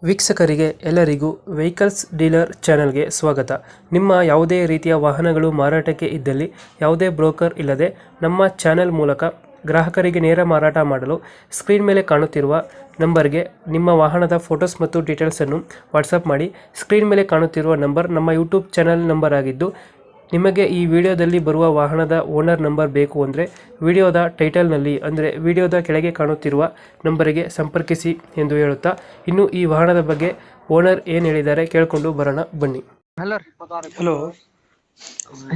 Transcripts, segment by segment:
ವೀಕ್ಷಕರಿಗೆ ಎಲ್ಲರಿಗೂ vehicles dealer ಚಾನೆಲ್ಗೆ ಸ್ವಾಗತ. ನಿಮ್ಮ ಯಾವುದೇ ರೀತಿಯ ವಾಹನಗಳು ಮಾರಾಟಕ್ಕೆ ಇದ್ದಲ್ಲಿ ಯಾವುದೇ ಬ್ರೋಕರ್ ಇಲ್ಲದೆ ನಮ್ಮ ಚಾನೆಲ್ ಮೂಲಕ ಗ್ರಾಹಕರಿಗೆ ನೇರ ಮಾರಾಟ ಮಾಡಲು ಸ್ಕ್ರೀನ್ ಮೇಲೆ ಕಾಣುತ್ತಿರುವ ನಂಬರ್ಗೆ ನಿಮ್ಮ ವಾಹನದ ಫೋಟೋಸ್ ಮತ್ತು ಡೀಟೇಲ್ಸನ್ನು ವಾಟ್ಸಪ್ ಮಾಡಿ. ಸ್ಕ್ರೀನ್ ಮೇಲೆ ಕಾಣುತ್ತಿರುವ ನಂಬರ್ ನಮ್ಮ ಯೂಟ್ಯೂಬ್ ಚಾನೆಲ್ ನಂಬರ್ ಆಗಿದ್ದು, ನಿಮಗೆ ಈ ವಿಡಿಯೋದಲ್ಲಿ ಬರುವ ವಾಹನದ ಓನರ್ ನಂಬರ್ ಬೇಕು ಅಂದರೆ ವಿಡಿಯೋದ ಟೈಟಲ್ನಲ್ಲಿ ಅಂದರೆ ವಿಡಿಯೋದ ಕೆಳಗೆ ಕಾಣುತ್ತಿರುವ ನಂಬರಿಗೆ ಸಂಪರ್ಕಿಸಿ ಎಂದು ಹೇಳುತ್ತಾ, ಇನ್ನು ಈ ವಾಹನದ ಬಗ್ಗೆ ಓನರ್ ಏನು ಹೇಳಿದ್ದಾರೆ ಕೇಳಿಕೊಂಡು ಬರೋಣ ಬನ್ನಿ. ಹಲೋ ರೀ. ಹಲೋ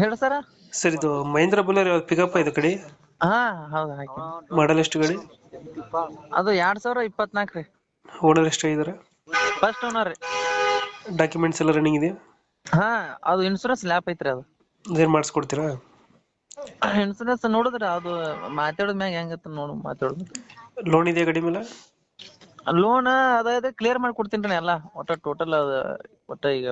ಹೇಳ ಸರ. ಸರ್, ಇದು ಮಹೇಂದ್ರ ಬುಲರ್ ಪಿಕಪ್ ಇದು ಕಡೆ ಹಾ ಹೌದು ಹಾಕಿ. ಮಾಡಲ್ ಎಷ್ಟು ಗಾಡಿ? ಅದು 2024 ರೀ. ಓನರ್ ಎಷ್ಟಾಗಿದ್ದಾರೆ? ಫಸ್ಟ್ ಓನರ್ ರೀ. ಡಾಕ್ಯುಮೆಂಟ್ಸ್ ಎಲ್ಲ ರನ್ನಿಂಗ್ ಇದೆಯಾ? ಹಾ, ಅದು ಇನ್ಶೂರೆನ್ಸ್ ಲ್ಯಾಪ್ ಐತ್ರಿ. ಅದು ಅದೇನು ಮಾಡಿಸ್ಕೊಡ್ತೀರಾ? ಇನ್ಶೂರೆನ್ಸ್ ನೋಡಿದ್ರಿ, ಅದು ಮಾತಾಡೋದ್ ಮ್ಯಾಗ ಹೆಂಗತ್ತ ನೋಡು ಮಾತಾಡೋದು. ಲೋನ್ ಇದೆಯಾ ಗಾಡಿ ಮೇಲೆ? ಲೋನ್ ಅದ ಕ್ಲಿಯರ್ ಮಾಡಿ ಕೊಡ್ತೀನಿ ಎಲ್ಲ. ಒಟ್ಟ ಟೋಟಲ್ ಒಟ್ಟ ಈಗ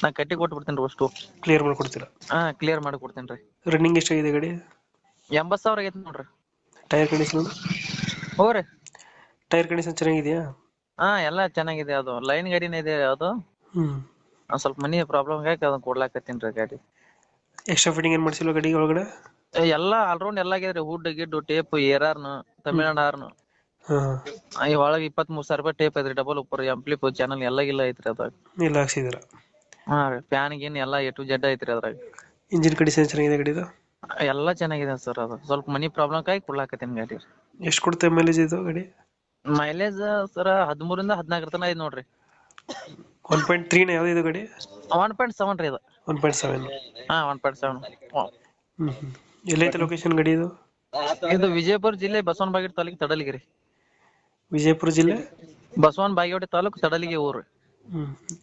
ನಾ ಕಟ್ಟಿ ಕೊಟ್ಟು ಬಿಡ್ತೀನಿ ಅಷ್ಟು. ಕ್ಲಿಯರ್ ಮಾಡ್ಕೊಡ್ತೀರಾ? ಹಾ, ಕ್ಲಿಯರ್ ಮಾಡಿ ಕೊಡ್ತೀನಿ ರೀ. ರನ್ನಿಂಗ್ ಎಷ್ಟಾಗಿದೆ ಗಾಡಿ? 80,000 ಆಗೈತಿ ನೋಡ್ರಿ. Tyre condition? ಹೋಗ್ರಿ. ಟೈರ್ ಕಂಡೀಷನ್ ಚೆನ್ನಾಗಿದೆಯಾ? ಹಾ, ಎಲ್ಲಾ ಚೆನ್ನಾಗಿದೆ. ಅದು ಲೈನ್ ಗಾಡಿನೇ ಇದೆ. ಅದು ಸ್ವಲ್ಪ ಮನಿ ಪ್ರಾಬ್ಲಮ್ ಆಗಿ ಅದನ್ನ ಕೊಡ್ಲಾಕತ್ತೀನಿ ರೀ ಗಾಡಿ. ಎಕ್ಸ್ಟ್ರಾ ಫಿಟ್ಟಿಂಗ್ ಏನು ಮಾಡಿಸಿಲ್ಲ ಗಾಡಿ ಒಳಗಡೆ? ಎಲ್ಲಾ ಆಲ್ರೌಂಡ್ ಎಲ್ಲ ಆಗ್ಯದ್ರಿ. ಹುಡ್ ಗಿಡ್ ಟೇಪ್ ಏರಾರ್ನು ತಮಿಳ್ನಾಡು ಹಾರ್ನು. ಈ ಒಳಗ 23,000 ರೂಪಾಯಿ ಟೇಪ್ ಐತ್ರಿ. ಡಬಲ್ ಉಪ್ಪರ್ ಎಂಪ್ಲಿಪ್ ಚಾನಲ್ ಎಲ್ಲ ಗಿಲ್ಲ ಐತ್ರಿ ಅದ್ರಾಗ. ಎಲ್ಲ ಹಾಕ್ಸಿದಾರ? ಹಾ ರೀ. ಫ್ಯಾನ್ ಗೀನ್ ಎಲ್ಲ A to Z ಐತ್ರಿ ಅದ್ರಾಗ. ಇಂಜಿನ್ ಕಂಡೀಷನ್ ಚೆನ್ನಾಗಿದೆ ಗಾಡಿದು? ಎಲ್ಲಾ ಚೆನ್ನಾಗಿದೆ ಸರ್. ಅದು ಸ್ವಲ್ಪ ಮನಿ ಪ್ರಾಬ್ಲಮ್ ಆಗಿ ಕೊಡ್ಲಾಕತ್ತೀನಿ ಗಾಡಿ. ಎಷ್ಟು ಕೊಡುತ್ತೆ ಮೈಲೇಜ್ ಇದು ಗಾಡಿ? ಮೈಲೇಜ್ ಸರ್ 13 ಇಂದ 14 ತನ ಐತಿ ನೋಡ್ರಿ. 1.3 ನ ಯಾವ್ದು ಇದು ಗಾಡಿ? 1.7 ರೀ ಇದು. 1.7? ಹಾ, 1.7. ಎಲ್ಲೈತೆ ಲೊಕೇಶನ್ ಗಾಡಿ ಇದು? ಇದು ವಿಜಯಪುರ ಜಿಲ್ಲೆ ಬಸವನ ಬಾಗೇವಾಡಿ ತಾಲೂಕು ತಡಲಗಿರಿ. ವಿಜಯಪುರ ಜಿಲ್ಲೆ ಬಸವನ ಬಾಗೇವಾಡಿ ತಾಲೂಕು ತಡಲಿಗೆ ಊರು.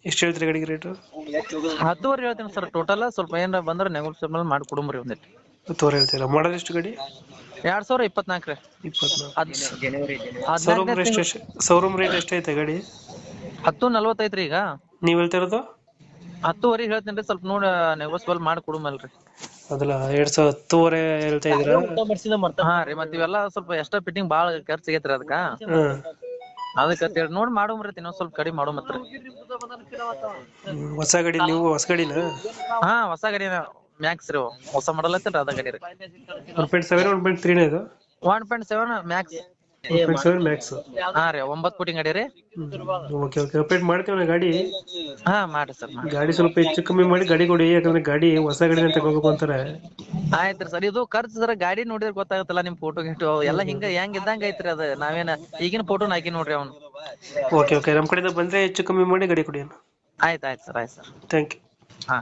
ಎಷ್ಟು ಹೇಳ್ತೀರಿ ಗಾಡಿಗೆ ರೇಟು? 10,000 ಹೇಳ್ತೀನಿ ಸರ್. ಟೋಟಲ್ ಸ್ವಲ್ಪ ಏನಾರ ಬಂದ್ರೆ ನೆಗೋಸಿಯಬಲ್ ಮಾಡಿ ಕೊಡುಮ್ರಿ ಒಂದಿಟ್ಟು. 10,000 ಹೇಳ್ತೀರಾ? ಮಾಡಲ್ ಎಷ್ಟು ಗಾಡಿ? 2024 ರೀ. 24. ಶೋರೂಮ್ ರೇಟ್ ಎಷ್ಟೈತೆ ಗಾಡಿ? 10.45 ರೀ. ಈಗ ನೀವ್ ಹೇಳ್ತಾ ಇರೋದು? 10,000 ಹೇಳ್ತೀನಿ ರೀ. ಸ್ವಲ್ಪ ನೋಡಿ ನೆಗೋಸಿಯಬಲ್ ಮಾಡಿ ಕೊಡುಮಲ್ರಿ. ಅದಲ್ಲ 10,000 ಹೇಳ್ತಾ ಇದ್ದೀರಾ? ಹಾ ರೀ. ಮತ್ ಇವೆಲ್ಲ ಸ್ವಲ್ಪ ಎಕ್ಸ್ಟ್ರಾ ಫಿಟ್ಟಿಂಗ್ ಬಾಳ ಖರ್ಚ್ ಆಗೈತ್ರಿ ಅದಕ್ಕ. ಅದಕ್ಕೆ ನೋಡಿ ಮಾಡೋಮ್ರಿ. ಇನ್ನೊಂದ್ ಸ್ವಲ್ಪ ಕಡಿಮೆ ಮಾಡೋಮತ್ರಿ. ಹೊಸ ಗಾಡಿ? ನೀವು ಹೊಸ ಗಾಡಿನ? ಹಾ, ಹೊಸ ಗಾಡಿನ. ಮ್ಯಾಕ್ಸ್ ರೀ. ಹೊಸ ಮಾಡಲ್ ಐತ್ರಿ ಅದ ಗಾಡಿ ರೀ. 1.7 1.3 ಇದು? 1.7 ಮ್ಯಾಕ್ಸ್. 1.7 ಮ್ಯಾಕ್ಸ್? ಹಾ ರೀ. 9 ಫುಟಿಂಗ್ ಗಾಡಿ ರೀ. ಓಕೆ ಓಕೆ, ಅಪ್ಡೇಟ್ ಮಾಡ್ತೀವಿ ಗಾಡಿ. ಹಾ ಮಾಡ್ರಿ ಸರ್. ಗಾಡಿ ಸ್ವಲ್ಪ ಹೆಚ್ಚು ಕಮ್ಮಿ ಮಾಡಿ ಗಾಡಿ ಕೊಡಿ, ಯಾಕಂದ್ರೆ ಗಾಡಿ ಹೊಸ ಗಾಡಿನ ತಗೋಬೇಕು ಅಂತಾರೆ. ಆಯ್ತ್ರಿ ಸರ್. ಇದು ಖರ್ಚು ಸರ್ ಗಾಡಿ ನೋಡಿದ್ರೆ ಗೊತ್ತಾಗತ್ತಲ್ಲ. ನಿಮ್ ಫೋಟೋ ಗಿಟೋ ಎಲ್ಲ ಹಿಂಗ ಹೆಂಗ್ ಇದ್ದಂಗ ಐತ್ರಿ. ಅದ ನಾವೇನ ಈಗಿನ ಫೋಟೋನ ಹಾಕಿ ನೋಡ್ರಿ ಅವ್ನು. ಓಕೆ ಓಕೆ, ನಮ್ ಕಡೆಯಿಂದ ಬಂದ್ರೆ ಹೆಚ್ಚು ಕಮ್ಮಿ ಮಾಡಿ ಗಾಡಿ ಕೊಡಿ. ಆಯ್ತು ಸರ್. Thank you. ಹಾ.